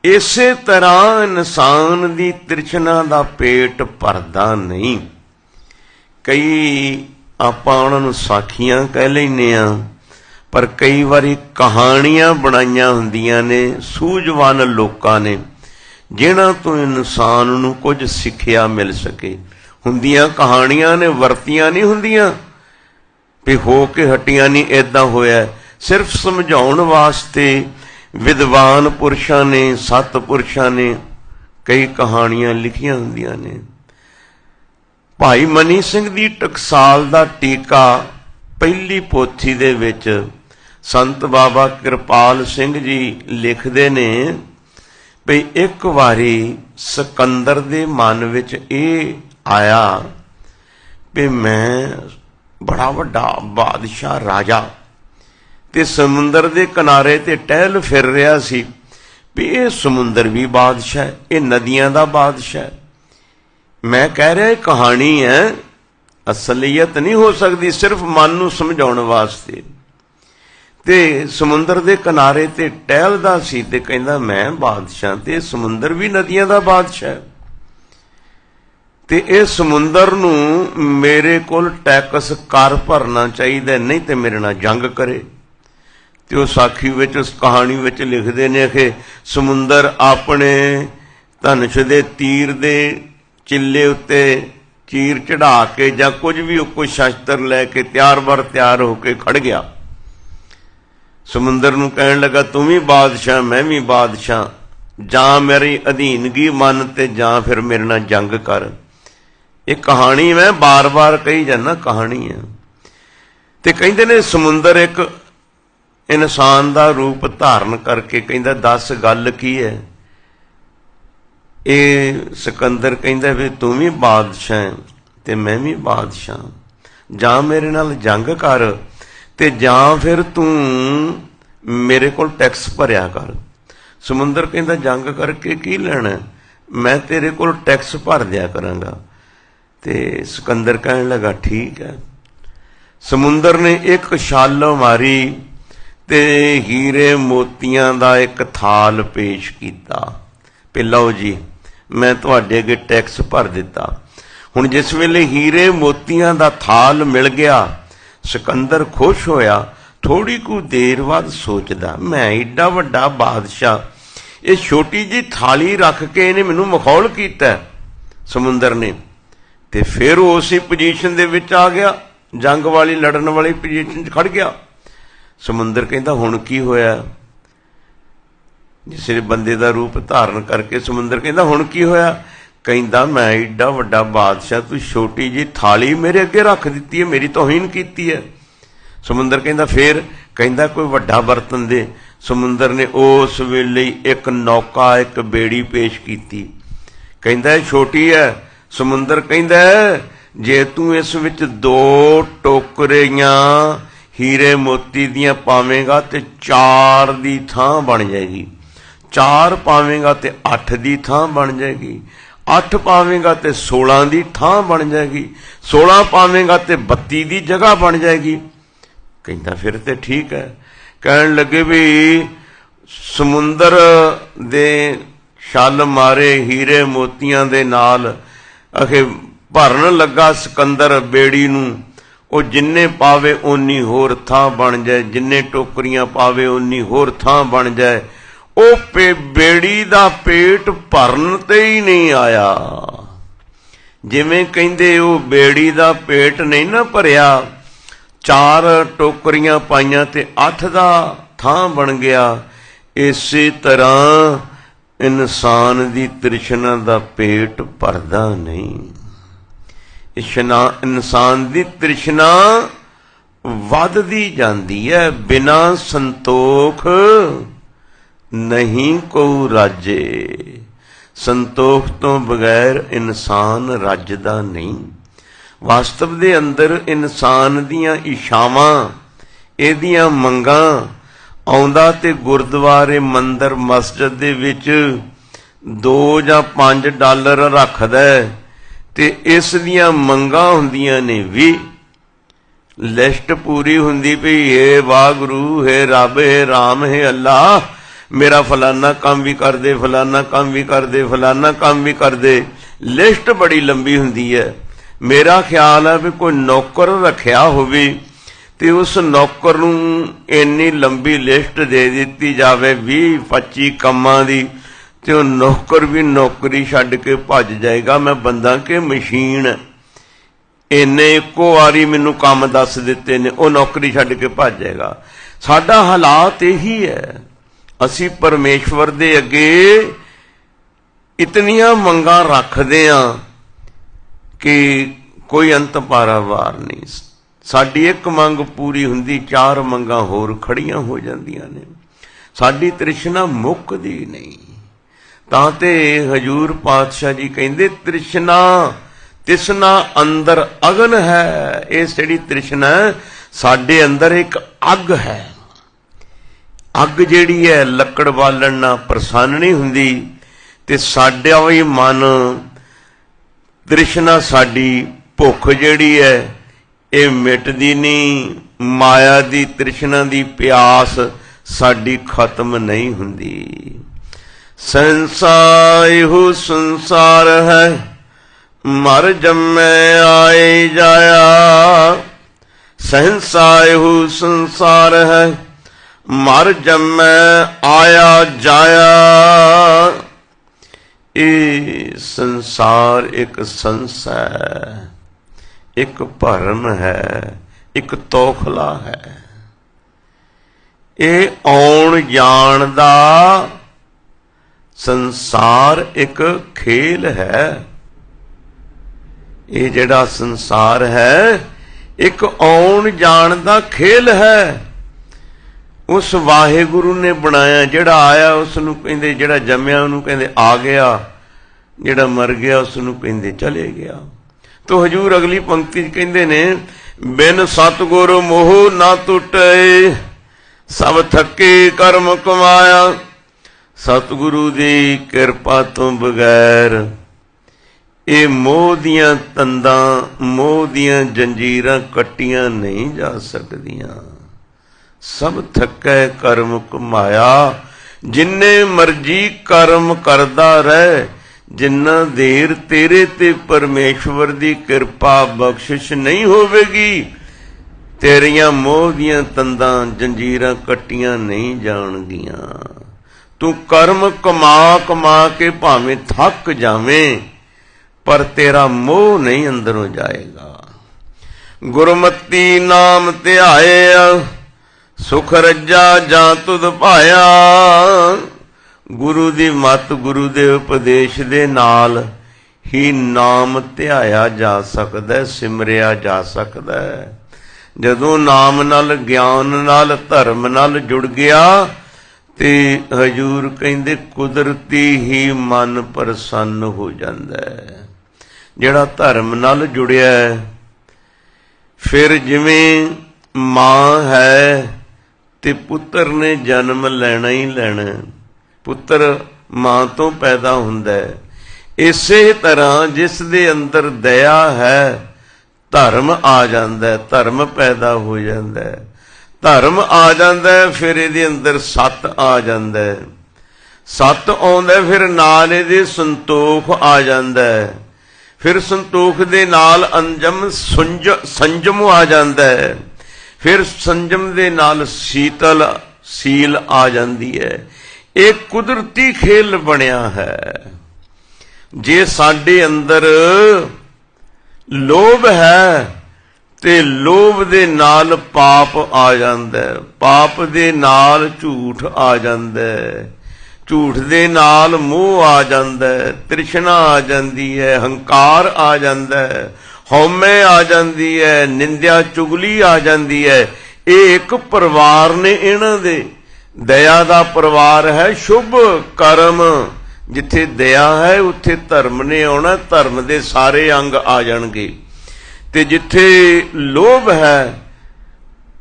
इसे तरह इंसान दी तृष्णा दा पेट भरदा नहीं। कई आपां उहनां नूं साखियां कह लैंदे आ, पर कई वारी कहानियां बनाईयां हुंदियां ने सूझवान लोकां ने, जिन्हां तो इंसान नूं कुछ सिੱਖਿਆ मिल सके। हुंदियां कहानियां ने, वरतियां नहीं हुंदियां भी हो के हटियां नहीं इदां होया। सिर्फ समझाउण वास्ते विद्वान पुरुषां ने, सतपुरुषां ने कई कहानियां लिखियां हुंदियां ने। भाई मनी सिंह दी टकसाल दा टीका पहली पोथी दे विच संत बाबा कृपाल सिंह जी लिखदे ने भी एक वारी सिकंदर दे मन विच इह आया भी मैं बड़ा वड्डा बादशाह राजा ते समुंदर दे किनारे ते टहल फिर रहा सी भी ये समुंदर भी बादशाह है, ये नदियां दा बादशाह है। मैं कह रहा कहानी है, असलियत नहीं हो सकती, सिर्फ मन नूं समझाउण वास्ते। ते समुंदर दे किनारे ते टहलदा सी ते कहंदा मैं बादशाह ते समुंदर भी नदियां दा बादशाह। ते इह समुंदर नूं मेरे कोल टैक्स कर भरना चाहिए, नहीं ते मेरे नाल जंग करे। ते उह साखी विच उस कहानी विच लिखदे ने कि समुंदर अपने धनुष दे तीर दे चिल्ले उत्ते चीर चढ़ा के जां कुछ भी कोई शस्त्र लैके तैयार बर तैयार होके खड़ गया। समुंदर नूं कहण लगा तू भी बादशाह मैं भी बादशाह, जां मेरी अधीनगी मन ते जां फिर मेरे नाल जंग कर। ये कहानी मैं बार बार कही जाना, कहानी है। ते कहंदे ने समुंदर एक इंसान दा रूप धारण करके कहंदा दस गल की है। ये सिकंदर कहंदा भी तू भी बादशाह ते मैं भी बादशाह, जां मेरे नाल जंग कर ते जां फिर तू मेरे कोल टैक्स भरिया कर। समुंदर कहंदा जंग करके की लेना, मैं तेरे कोल टैक्स भर दिया करांगा। ते सिकंदर कहण लगा ठीक है। समुंदर ने एक छल मारी ते हीरे मोतियां दा एक थाल पेश कीता भी लो जी मैं तुहाडे अगे टैक्स भर दिता। हुण जिस वेले हीरे मोतियां दा थाल मिल गया, सिकंदर खुश होया। थोड़ी कु देर बाद सोचदा मैं एडा वड्डा बादशाह, ये छोटी जी थाली रख के इहने मैनूं मखौल कीता समुंदर ने। ते फिर उसी पोजीशन दे विच आ गया, जंग वाली लड़न वाली पोजीशन च खड़ गया। समुंदर कहंदा हुण की होया, जिस बंदे दा रूप धारण करके समुंदर कहंदा हुण की होया। कहंदा मैं एडा वड्डा बादशाह, तू छोटी जी थाली मेरे अगे रख दित्ती है, मेरी तौहीन कीती है। समुंदर कहंदा फिर, कहंदा कोई वड्डा बर्तन दे। समुंदर ने उस वेले एक नौका एक बेड़ी पेश की। कहंदा छोटी है। समुंदर कहंदा जे तू इस विच 2 टोकरियां हीरे मोती दियां पावेंगा ते 4 दी थां बन जाएगी, 4 पावेंगा ते 8 दी थां बन जाएगी, 8 ਪਾਵੇਂਗਾ ਤੇ 16 ਦੀ ਥਾਂ ਬਣ ਜਾਏਗੀ, 16 ਪਾਵੇਂਗਾ ਤੇ 32 ਦੀ ਜਗ੍ਹਾ ਬਣ ਜਾਏਗੀ। ਕਹਿੰਦਾ ਫਿਰ ਤੇ ਠੀਕ ਹੈ। ਕਹਿਣ ਲੱਗੇ ਵੀ ਸਮੁੰਦਰ ਦੇ ਛਲ ਮਾਰੇ ਹੀਰੇ ਮੋਤੀਆਂ ਦੇ ਨਾਲ ਅਖੇ ਭਰਨ ਲੱਗਾ ਸਿਕੰਦਰ ਬੇੜੀ ਨੂੰ, ਉਹ ਜਿੰਨੇ ਪਾਵੇ ਓਨੀ ਹੋਰ ਥਾਂ ਬਣ ਜਾਏ, ਜਿੰਨੇ ਟੋਕਰੀਆਂ ਪਾਵੇ ਓਨੀ ਹੋਰ ਥਾਂ ਬਣ ਜਾਏ। ਉਹ ਬੇੜੀ ਦਾ ਪੇਟ ਭਰਨ ਤੇ ਹੀ ਨਹੀਂ ਆਇਆ। ਜਿਵੇਂ ਕਹਿੰਦੇ ਉਹ ਬੇੜੀ ਦਾ ਪੇਟ ਨਹੀਂ ਨਾ ਭਰਿਆ, 4 ਟੋਕਰੀਆਂ ਪਾਈਆਂ ਤੇ 8 ਦਾ ਥਾਂ ਬਣ ਗਿਆ। ਇਸੇ ਤਰ੍ਹਾਂ ਇਨਸਾਨ ਦੀ ਤ੍ਰਿਸ਼ਨਾ ਦਾ ਪੇਟ ਭਰਦਾ ਨਹੀਂ। ਇਨਸਾਨ ਦੀ ਤ੍ਰਿਸ਼ਨਾ ਵੱਧਦੀ ਜਾਂਦੀ ਹੈ। ਬਿਨਾ ਸੰਤੋਖ ਨਹੀਂ ਕੋ ਰਾਜੇ। ਸੰਤੋਖ ਤੋਂ ਬਗੈਰ ਇਨਸਾਨ ਰੱਜਦਾ ਨਹੀਂ। ਵਾਸਤਵ ਦੇ ਅੰਦਰ ਇਨਸਾਨ ਦੀਆਂ ਇੱਛਾਵਾਂ, ਇਹਦੀਆਂ ਮੰਗਾਂ, ਆਉਂਦਾ ਤੇ ਗੁਰਦੁਆਰੇ ਮੰਦਰ ਮਸਜਿਦ ਦੇ ਵਿੱਚ 2 ਜਾਂ 5 ਡਾਲਰ ਰੱਖਦਾ ਤੇ ਇਸ ਦੀਆਂ ਮੰਗਾਂ ਹੁੰਦੀਆਂ ਨੇ 20। ਲਿਸਟ ਪੂਰੀ ਹੁੰਦੀ ਪਈ, ਹੈ ਵਾਹਿਗੁਰੂ, ਹੈ ਰੱਬ, ਹੈ ਰਾਮ, ਹੈ ਅੱਲਾ, ਮੇਰਾ ਫਲਾਨਾ ਕੰਮ ਵੀ ਕਰ ਦੇ, ਫਲਾਨਾ ਕੰਮ ਵੀ ਕਰ ਦੇ, ਫਲਾਨਾ ਕੰਮ ਵੀ ਕਰ ਦੇ। ਲਿਸਟ ਬੜੀ ਲੰਬੀ ਹੁੰਦੀ ਹੈ। ਮੇਰਾ ਖਿਆਲ ਹੈ ਵੀ ਕੋਈ ਨੌਕਰ ਰੱਖਿਆ ਹੋਵੇ ਤੇ ਉਸ ਨੌਕਰ ਨੂੰ ਇੰਨੀ ਲੰਬੀ ਲਿਸਟ ਦੇ ਦਿੱਤੀ ਜਾਵੇ 20-25 ਕੰਮਾਂ ਦੀ, ਤੇ ਉਹ ਨੌਕਰ ਵੀ ਨੌਕਰੀ ਛੱਡ ਕੇ ਭੱਜ ਜਾਏਗਾ। ਮੈਂ ਬੰਦਾ ਕਿ ਮਸ਼ੀਨ, ਇੰਨੇ ਇੱਕੋ ਵਾਰੀ ਮੈਨੂੰ ਕੰਮ ਦੱਸ ਦਿੱਤੇ ਨੇ, ਉਹ ਨੌਕਰੀ ਛੱਡ ਕੇ ਭੱਜ ਜਾਏਗਾ। ਸਾਡਾ ਹਾਲਾਤ ਇਹੀ ਹੈ। ਅਸੀਂ ਪਰਮੇਸ਼ਵਰ ਦੇ ਅੱਗੇ ਇਤਨੀਆਂ ਮੰਗਾਂ ਰੱਖਦੇ ਹਾਂ ਕਿ ਕੋਈ ਅੰਤ ਪਾਰਾਵਾਰ ਨਹੀਂ। ਸਾਡੀ ਇੱਕ ਮੰਗ ਪੂਰੀ ਹੁੰਦੀ, 4 ਮੰਗਾਂ ਹੋਰ ਖੜੀਆਂ ਹੋ ਜਾਂਦੀਆਂ ਨੇ। ਸਾਡੀ ਤ੍ਰਿਸ਼ਨਾ ਮੁੱਕਦੀ ਨਹੀਂ। ਤਾਂ ਤੇ ਹਜੂਰ ਪਾਤਸ਼ਾਹ ਜੀ ਕਹਿੰਦੇ ਤ੍ਰਿਸ਼ਨਾ ਤਿਸਨਾ ਅੰਦਰ ਅਗਨ ਹੈ। ਇਹ ਜਿਹੜੀ ਤ੍ਰਿਸ਼ਨਾ ਸਾਡੇ ਅੰਦਰ ਇੱਕ ਅੱਗ ਹੈ। ਅੱਗ ਜਿਹੜੀ ਹੈ ਲੱਕੜ ਬਾਲਣ ਨਾਲ ਪ੍ਰਸੰਨ ਨਹੀਂ ਹੁੰਦੀ, ਤੇ ਸਾਡਾ ਵੀ ਮਨ, ਤ੍ਰਿਸ਼ਨਾ ਸਾਡੀ ਭੁੱਖ ਜਿਹੜੀ ਹੈ ਇਹ ਮਿਟਦੀ ਨਹੀਂ। ਮਾਇਆ ਦੀ ਤ੍ਰਿਸ਼ਨਾ ਦੀ ਪਿਆਸ ਸਾਡੀ ਖਤਮ ਨਹੀਂ ਹੁੰਦੀ। ਸੰਸਾਰ ਇਹੋ ਸੰਸਾਰ ਹੈ, ਮਰ ਜੰਮੈ ਆਏ ਜਾਇਆ। ਸੰਸਾਰ ਇਹੋ ਸੰਸਾਰ ਹੈ, ਮਰ ਜੰਮੈ ਆਇਆ ਜਾਇਆ। ਇਹ ਸੰਸਾਰ ਇੱਕ ਸੰਸਾ ਹੈ, ਇੱਕ ਭਰਮ ਹੈ, ਇੱਕ ਤੌਖਲਾ ਹੈ। ਇਹ ਆਉਣ ਜਾਣ ਦਾ ਸੰਸਾਰ ਇੱਕ ਖੇਲ ਹੈ। ਇਹ ਜਿਹੜਾ ਸੰਸਾਰ ਹੈ ਇੱਕ ਆਉਣ ਜਾਣ ਦਾ ਖੇਲ ਹੈ। ਉਸ ਵਾਹਿਗੁਰੂ ਨੇ ਬਣਾਇਆ। ਜਿਹੜਾ ਆਇਆ ਉਸ ਨੂੰ ਕਹਿੰਦੇ, ਜਿਹੜਾ ਜੰਮਿਆ ਉਹਨੂੰ ਕਹਿੰਦੇ ਆ ਗਿਆ, ਜਿਹੜਾ ਮਰ ਗਿਆ ਉਸ ਨੂੰ ਕਹਿੰਦੇ ਚਲੇ ਗਿਆ। ਤੋ ਹਜੂਰ ਅਗਲੀ ਪੰਕਤੀ 'ਚ ਕਹਿੰਦੇ ਨੇ, ਬਿਨ ਸਤਿਗੁਰ ਮੋਹ ਨਾ ਟੁੱਟੇ, ਸਭ ਥੱਕੇ ਕਰਮ ਕਮਾਇਆ। ਸਤਿਗੁਰੂ ਦੀ ਕਿਰਪਾ ਤੋਂ ਬਗੈਰ ਇਹ ਮੋਹ ਦੀਆਂ ਤੰਦਾਂ, ਮੋਹ ਦੀਆਂ ਜੰਜੀਰਾਂ ਕੱਟੀਆਂ ਨਹੀਂ ਜਾ ਸਕਦੀਆਂ। ਸਭ ਥੱਕੇ ਕਰਮ ਕਮਾਇਆ। ਜਿੰਨੇ ਮਰਜੀ ਕਰਮ ਕਰਦਾ ਰਹਿ, ਜਿੰਨਾ ਦੇਰ ਤੇਰੇ ਤੇ ਪਰਮੇਸ਼ਵਰ ਦੀ ਕਿਰਪਾ ਬਖਸ਼ਿਸ਼ ਨਹੀਂ ਹੋਵੇਗੀ, ਤੇਰੀਆਂ ਮੋਹ ਦੀਆਂ ਤੰਦਾਂ ਜੰਜੀਰਾਂ ਕੱਟੀਆਂ ਨਹੀਂ ਜਾਣਗੀਆਂ। ਤੂੰ ਕਰਮ ਕਮਾ ਕਮਾ ਕੇ ਭਾਵੇਂ ਥੱਕ ਜਾਵੇਂ, ਪਰ ਤੇਰਾ ਮੋਹ ਨਹੀਂ ਅੰਦਰੋਂ ਜਾਏਗਾ। ਗੁਰਮਤੀ ਨਾਮ ਧਿਆਇਆ, ਸੁਖ ਰੱਜਾ ਜਾਂ ਤੁਧ ਭਾਇਆ। ਗੁਰੂ ਦੀ ਮੱਤ, ਗੁਰੂ ਦੇ ਉਪਦੇਸ਼ ਦੇ ਨਾਲ ਹੀ ਨਾਮ ਧਿਆਇਆ ਜਾ ਸਕਦਾ, ਸਿਮਰਿਆ ਜਾ ਸਕਦਾ। ਜਦੋਂ ਨਾਮ ਨਾਲ, ਗਿਆਨ ਨਾਲ, ਧਰਮ ਨਾਲ ਜੁੜ ਗਿਆ ਤੇ ਹਜੂਰ ਕਹਿੰਦੇ ਕੁਦਰਤੀ ਹੀ ਮਨ ਪ੍ਰਸੰਨ ਹੋ ਜਾਂਦਾ ਹੈ। ਜਿਹੜਾ ਧਰਮ ਨਾਲ ਜੁੜਿਆ, ਫਿਰ ਜਿਵੇਂ ਮਾਂ ਹੈ ਤੇ ਪੁੱਤਰ ਨੇ ਜਨਮ ਲੈਣਾ ਹੀ ਲੈਣਾ। ਪੁੱਤਰ ਮਾਂ ਤੋਂ ਪੈਦਾ ਹੁੰਦਾ ਹੈ। ਇਸੇ ਤਰ੍ਹਾਂ ਜਿਸ ਦੇ ਅੰਦਰ ਦਇਆ ਹੈ, ਧਰਮ ਆ ਜਾਂਦਾ, ਧਰਮ ਪੈਦਾ ਹੋ ਜਾਂਦਾ, ਧਰਮ ਆ ਜਾਂਦਾ, ਫਿਰ ਇਹਦੇ ਅੰਦਰ ਸੱਤ ਆ ਜਾਂਦਾ, ਸੱਤ ਆਉਂਦਾ, ਫਿਰ ਨਾਲ ਇਹਦੇ ਸੰਤੋਖ ਆ ਜਾਂਦਾ, ਫਿਰ ਸੰਤੋਖ ਦੇ ਨਾਲ ਅੰਜਮ ਸੰਜਮ ਆ ਜਾਂਦਾ, ਫਿਰ ਸੰਜਮ ਦੇ ਨਾਲ ਸੀਤਲ ਸੀਲ ਆ ਜਾਂਦੀ ਹੈ। ਇਹ ਕੁਦਰਤੀ ਖੇਲ ਬਣਿਆ ਹੈ। ਜੇ ਸਾਡੇ ਅੰਦਰ ਲੋਭ ਹੈ ਤੇ ਲੋਭ ਦੇ ਨਾਲ ਪਾਪ ਆ ਜਾਂਦਾ, ਪਾਪ ਦੇ ਨਾਲ ਝੂਠ ਆ ਜਾਂਦਾ, ਝੂਠ ਦੇ ਨਾਲ ਮੋਹ ਆ ਜਾਂਦਾ, ਤ੍ਰਿਸ਼ਨਾ ਆ ਜਾਂਦੀ ਹੈ, ਹੰਕਾਰ ਆ ਜਾਂਦਾ, ਹਉਮੈ ਆ ਜਾਂਦੀ ਹੈ, ਨਿੰਦਿਆ ਚੁਗਲੀ ਆ ਜਾਂਦੀ ਹੈ। ਇਹ ਇੱਕ ਪਰਿਵਾਰ ਨੇ ਇਹਨਾਂ ਦੇ। ਦਇਆ ਦਾ ਪਰਿਵਾਰ ਹੈ ਸ਼ੁਭ ਕਰਮ। ਜਿੱਥੇ ਦਇਆ ਹੈ ਉੱਥੇ ਧਰਮ ਨੇ ਆਉਣਾ, ਧਰਮ ਦੇ ਸਾਰੇ ਅੰਗ ਆ ਜਾਣਗੇ। ਤੇ ਜਿੱਥੇ ਲੋਭ ਹੈ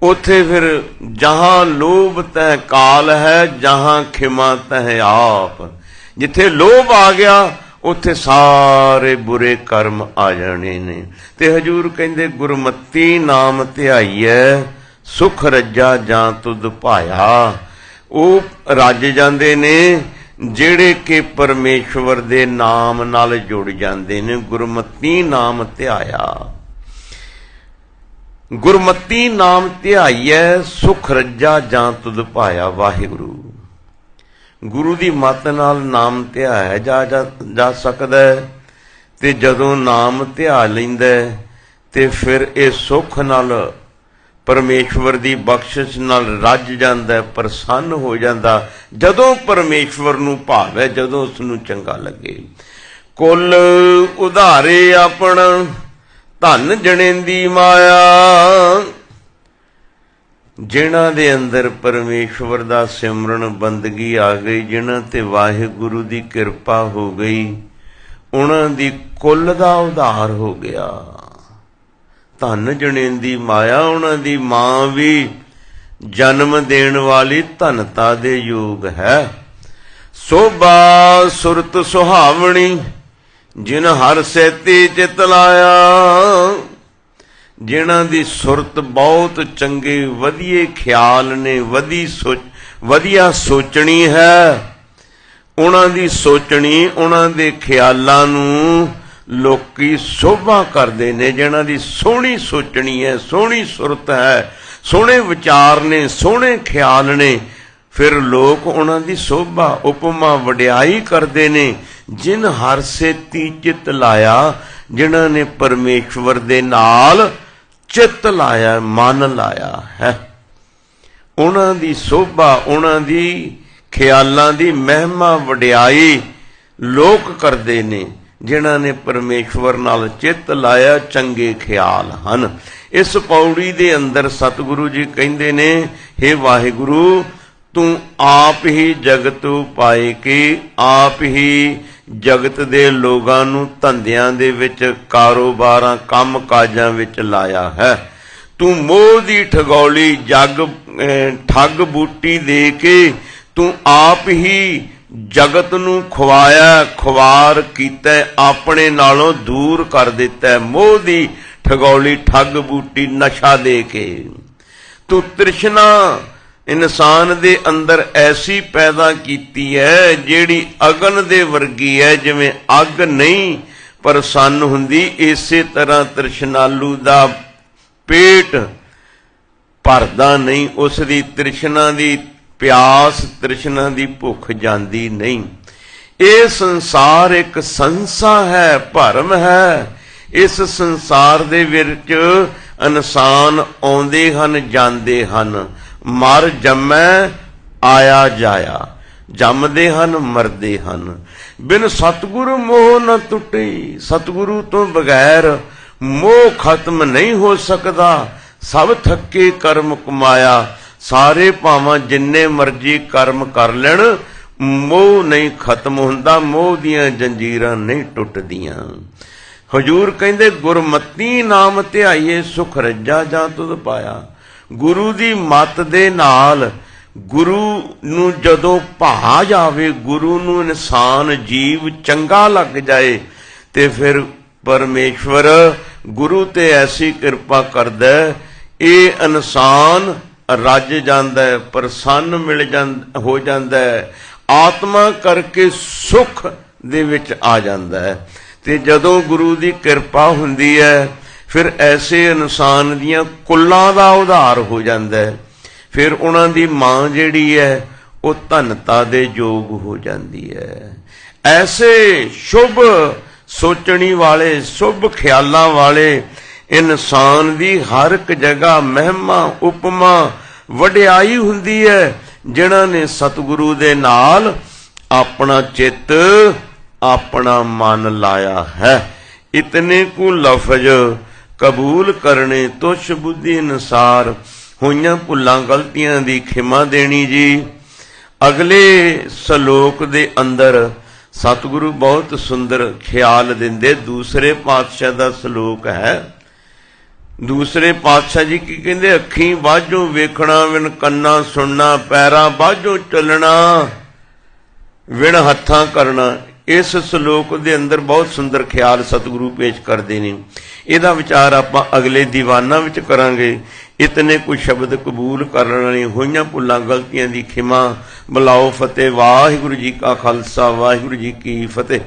ਉੱਥੇ ਫਿਰ ਜਹਾਂ ਲੋਭ ਤੈ ਕਾਲ ਹੈ, ਜਹਾਂ ਖਿਮਾ ਤੈ ਆਪ। ਜਿੱਥੇ ਲੋਭ ਆ ਗਿਆ ਉੱਥੇ ਸਾਰੇ ਬੁਰੇ ਕਰਮ ਆ ਜਾਣੇ ਨੇ। ਤੇ ਹਜੂਰ ਕਹਿੰਦੇ ਗੁਰਮਤੀ ਨਾਮ ਧਿਆਈਐ, ਸੁਖ ਰੱਜਾ ਜਾਂ ਤੁਧ ਭਾਇਆ। ਉਹ ਰੱਜ ਜਾਂਦੇ ਨੇ ਜਿਹੜੇ ਕਿ ਪਰਮੇਸ਼ਵਰ ਦੇ ਨਾਮ ਨਾਲ ਜੁੜ ਜਾਂਦੇ ਨੇ। ਗੁਰਮਤੀ ਨਾਮ ਧਿਆਇਆ, ਗੁਰਮਤੀ ਨਾਮ ਧਿਆਈਐ, ਸੁਖ ਰੱਜਾ ਜਾਂ ਤੁਧ ਭਾਇਆ। ਵਾਹਿਗੁਰੂ ਗੁਰੂ ਦੀ ਮੱਤ ਨਾਲ ਨਾਮ ਧਿਆਇਆ ਜਾ ਸਕਦਾ। ਤੇ ਜਦੋਂ ਨਾਮ ਧਿਆ ਲੈਂਦਾ ਤੇ ਫਿਰ ਇਹ ਸੁੱਖ ਨਾਲ ਪਰਮੇਸ਼ਵਰ ਦੀ ਬਖਸ਼ਿਸ਼ ਨਾਲ ਰੱਜ ਜਾਂਦਾ, ਪ੍ਰਸੰਨ ਹੋ ਜਾਂਦਾ। ਜਦੋਂ ਪਰਮੇਸ਼ਵਰ ਨੂੰ ਭਾਵੇ, ਜਦੋਂ ਉਸ ਨੂੰ ਚੰਗਾ ਲੱਗੇ। ਕੁੱਲ ਉਧਾਰੇ ਆਪਣ, ਧਨ ਜਣੇਂਦੀ ਮਾਇਆ। ਜਿਨ੍ਹਾਂ ਦੇ ਅੰਦਰ ਪਰਮੇਸ਼ਵਰ ਦਾ ਸਿਮਰਨ ਬੰਦਗੀ ਆ ਗਈ, ਜਿਨ੍ਹਾਂ ਤੇ ਵਾਹਿਗੁਰੂ ਦੀ ਕਿਰਪਾ ਹੋ ਗਈ, ਉਹਨਾਂ ਦੀ ਕੁੱਲ ਦਾ ਉਧਾਰ ਹੋ ਗਿਆ। ਧਨ ਜਣੇਂਦੀ ਮਾਇਆ, ਉਹਨਾਂ ਦੀ ਮਾਂ ਵੀ ਜਨਮ ਦੇਣ ਵਾਲੀ ਧਨਤਾ ਦੇ ਯੋਗ ਹੈ। ਸੋਭਾ ਸੁਰਤ ਸੁਹਾਵਣੀ, ਜਿਨ ਹਰ ਸੈਤੀ ਚਿਤ ਲਾਇਆ। ਜਿਨ੍ਹਾਂ ਦੀ ਸੁਰਤ ਬਹੁਤ ਚੰਗੇ ਵਧੀਆ ਖਿਆਲ ਨੇ, ਵਧੀਆ ਸੋਚਣੀ ਹੈ, ਉਹਨਾਂ ਦੀ ਸੋਚਣੀ, ਉਹਨਾਂ ਦੇ ਖਿਆਲਾਂ ਨੂੰ ਲੋਕੀ ਸੋਭਾ ਕਰਦੇ ਨੇ। ਜਿਨ੍ਹਾਂ ਦੀ ਸੋਹਣੀ ਸੋਚਣੀ ਹੈ, ਸੋਹਣੀ ਸੁਰਤ ਹੈ, ਸੋਹਣੇ ਵਿਚਾਰ ਨੇ, ਸੋਹਣੇ ਖਿਆਲ ਨੇ, ਫਿਰ ਲੋਕ ਉਹਨਾਂ ਦੀ ਸੋਭਾ ਉਪਮਾ ਵਡਿਆਈ ਕਰਦੇ ਨੇ। ਜਿਨ ਹਰ ਸੇਤੀ ਚਿੱਤ ਲਾਇਆ, ਜਿਨ੍ਹਾਂ ਨੇ ਪਰਮੇਸ਼ਵਰ ਦੇ ਨਾਲ ਚਿੱਤ ਲਾਇਆ, ਮਨ ਲਾਇਆ ਹੈ, ਉਹਨਾਂ ਦੀ ਸੋਭਾ, ਉਹਨਾਂ ਦੀ ਖਿਆਲਾਂ ਦੀ ਮਹਿਮਾ ਵਡਿਆਈ ਲੋਕ ਕਰਦੇ ਨੇ। ਜਿਨ੍ਹਾਂ ਨੇ ਪਰਮੇਸ਼ਵਰ ਨਾਲ ਚਿੱਤ ਲਾਇਆ, ਚੰਗੇ ਖਿਆਲ ਹਨ। ਇਸ ਪੌੜੀ ਦੇ ਅੰਦਰ ਸਤਿਗੁਰੂ ਜੀ ਕਹਿੰਦੇ ਨੇ, ਹੇ ਵਾਹਿਗੁਰੂ, ਤੂੰ ਆਪ ਹੀ ਜਗਤ ਉਪਾਏ ਕਿ ਆਪ ਹੀ ਜਗਤ ਦੇ ਲੋਕਾਂ ਨੂੰ ਧੰਦਿਆਂ ਦੇ ਵਿੱਚ, ਕਾਰੋਬਾਰਾਂ, ਕੰਮ ਕਾਜਾਂ ਵਿੱਚ ਲਾਇਆ ਹੈ। ਤੂੰ ਮੋਹ ਦੀ ਠਗੌਲੀ ਠੱਗ ਬੂਟੀ ਦੇ ਕੇ ਤੂੰ ਆਪ ਹੀ ਜਗਤ ਨੂੰ ਖਵਾਇਆ, ਖੁਆਰ ਕੀਤਾ, ਆਪਣੇ ਨਾਲੋਂ ਦੂਰ ਕਰ ਦਿੱਤਾ। ਮੋਹ ਦੀ ਠਗੌਲੀ ਠੱਗ ਬੂਟੀ ਨਸ਼ਾ ਦੇ ਕੇ ਤੂੰ ਤ੍ਰਿਸ਼ਨਾ ਇਨਸਾਨ ਦੇ ਅੰਦਰ ਐਸੀ ਪੈਦਾ ਕੀਤੀ ਹੈ ਜਿਹੜੀ ਅਗਨ ਦੇ ਵਰਗੀ ਹੈ। ਜਿਵੇਂ ਅੱਗ ਨਹੀਂ ਪ੍ਰਸੰਨ ਹੁੰਦੀ, ਇਸੇ ਤਰ੍ਹਾਂ ਤ੍ਰਿਸ਼ਨਾਲੂ ਦਾ ਪੇਟ ਭਰਦਾ ਨਹੀਂ, ਉਸ ਦੀ ਤ੍ਰਿਸ਼ਨਾ ਦੀ ਪਿਆਸ, ਤ੍ਰਿਸ਼ਨਾ ਦੀ ਭੁੱਖ ਜਾਂਦੀ ਨਹੀਂ। ਇਹ ਸੰਸਾਰ ਇੱਕ ਸੰਸਾ ਹੈ, ਭਰਮ ਹੈ। ਇਸ ਸੰਸਾਰ ਦੇ ਵਿੱਚ ਇਨਸਾਨ ਆਉਂਦੇ ਹਨ, ਜਾਂਦੇ ਹਨ, ਮਰ ਜੰਮੈ ਆਇਆ ਜਾਇਆ, ਜੰਮਦੇ ਹਨ, ਮਰਦੇ ਹਨ। ਬਿਨ ਸਤਿਗੁਰੂ ਮੋਹ ਨ ਟੁੱਟੀ। ਸਤਿਗੁਰੂ ਤੋਂ ਬਗੈਰ ਮੋਹ ਖਤਮ ਨਹੀਂ ਹੋ ਸਕਦਾ। ਸਭ ਥੱਕੇ ਕਰਮ ਕਮਾਇਆ। ਸਾਰੇ ਭਾਵਾਂ ਜਿੰਨੇ ਮਰਜ਼ੀ ਕਰਮ ਕਰ ਲੈਣ, ਮੋਹ ਨਹੀਂ ਖਤਮ ਹੁੰਦਾ, ਮੋਹ ਦੀਆਂ ਜੰਜੀਰਾਂ ਨਹੀਂ ਟੁੱਟਦੀਆਂ। ਹਜੂਰ ਕਹਿੰਦੇ ਗੁਰਮਤੀ ਨਾਮ ਧਿਆਈਏ, ਸੁਖ ਰੱਜਾ ਜਾਂ ਤੁਧ ਪਾਇਆ। ਗੁਰੂ ਦੀ ਮੱਤ ਦੇ ਨਾਲ ਗੁਰੂ ਨੂੰ ਜਦੋਂ ਭਾ ਜਾਵੇ, ਗੁਰੂ ਨੂੰ ਇਨਸਾਨ ਜੀਵ ਚੰਗਾ ਲੱਗ ਜਾਏ, ਤੇ ਫਿਰ ਪਰਮੇਸ਼ਵਰ ਗੁਰੂ ਤੇ ਐਸੀ ਕਿਰਪਾ ਕਰਦਾ, ਇਹ ਇਨਸਾਨ ਰੱਜ ਜਾਂਦਾ, ਪ੍ਰਸੰਨ ਹੋ ਜਾਂਦਾ, ਆਤਮਾ ਕਰਕੇ ਸੁੱਖ ਦੇ ਵਿੱਚ ਆ ਜਾਂਦਾ ਹੈ। ਤੇ ਜਦੋਂ ਗੁਰੂ ਦੀ ਕਿਰਪਾ ਹੁੰਦੀ ਹੈ, ਫਿਰ ਐਸੇ ਇਨਸਾਨ ਦੀਆਂ ਕੁੱਲਾਂ ਦਾ ਉਧਾਰ ਹੋ ਜਾਂਦਾ ਹੈ। ਫਿਰ ਉਹਨਾਂ ਦੀ ਮਾਂ ਜਿਹੜੀ ਹੈ ਉਹ ਧਨਤਾ ਦੇ ਯੋਗ ਹੋ ਜਾਂਦੀ ਹੈ। ਐਸੇ ਸ਼ੁਭ ਸੋਚਣੀ ਵਾਲੇ, ਸ਼ੁਭ ਖਿਆਲਾਂ ਵਾਲੇ ਇਨਸਾਨ ਦੀ ਹਰ ਇੱਕ ਜਗ੍ਹਾ ਮਹਿਮਾ, ਉਪਮਾ, ਵਡਿਆਈ ਹੁੰਦੀ ਹੈ, ਜਿਨ੍ਹਾਂ ਨੇ ਸਤਿਗੁਰੂ ਦੇ ਨਾਲ ਆਪਣਾ ਚਿੱਤ, ਆਪਣਾ ਮਨ ਲਾਇਆ ਹੈ। ਇਤਨੇ ਕੁ ਲਫ਼ਜ਼ ਕਬੂਲ ਕਰਨੇ ਤੁਛ ਬੁੱਧੀ ਅਨੁਸਾਰ, ਹੋਈਆਂ ਭੁੱਲਾਂ ਗਲਤੀਆਂ ਦੀ ਖਿਮਾ ਦੇਣੀ ਜੀ। ਅਗਲੇ ਸ਼ਲੋਕ ਦੇ ਅੰਦਰ ਸਤਿਗੁਰੂ ਬਹੁਤ ਸੁੰਦਰ ਖਿਆਲ ਦਿੰਦੇ। ਦੂਸਰੇ ਪਾਤਸ਼ਾਹ ਦਾ ਸ਼ਲੋਕ ਹੈ। ਦੂਸਰੇ ਪਾਤਸ਼ਾਹ ਜੀ ਕੀ ਕਹਿੰਦੇ? ਅੱਖੀਂ ਬਾਝੋਂ ਵੇਖਣਾ, ਵਿਣ ਕੰਨਾਂ ਸੁਣਨਾ, ਪੈਰਾਂ ਬਾਝੋਂ ਚੱਲਣਾ, ਵਿਣ ਹੱਥਾਂ ਕਰਨਾ। ਇਸ ਸ਼ਲੋਕ ਦੇ ਅੰਦਰ ਬਹੁਤ ਸੁੰਦਰ ਖਿਆਲ ਸਤਿਗੁਰੂ ਪੇਸ਼ ਕਰਦੇ ਨੇ। ਇਹਦਾ ਵਿਚਾਰ ਆਪਾਂ ਅਗਲੇ ਦੀਵਾਨਾਂ ਵਿੱਚ ਕਰਾਂਗੇ। ਇਤਨੇ ਕੁਝ ਸ਼ਬਦ ਕਬੂਲ ਕਰਨ ਵਾਲੀ, ਹੋਈਆਂ ਭੁੱਲਾਂ ਗਲਤੀਆਂ ਦੀ ਖਿਮਾ, ਬੁਲਾਓ ਫਤਿਹ। ਵਾਹਿਗੁਰੂ ਜੀ ਕਾ ਖਾਲਸਾ, ਵਾਹਿਗੁਰੂ ਜੀ ਕੀ ਫਤਿਹ।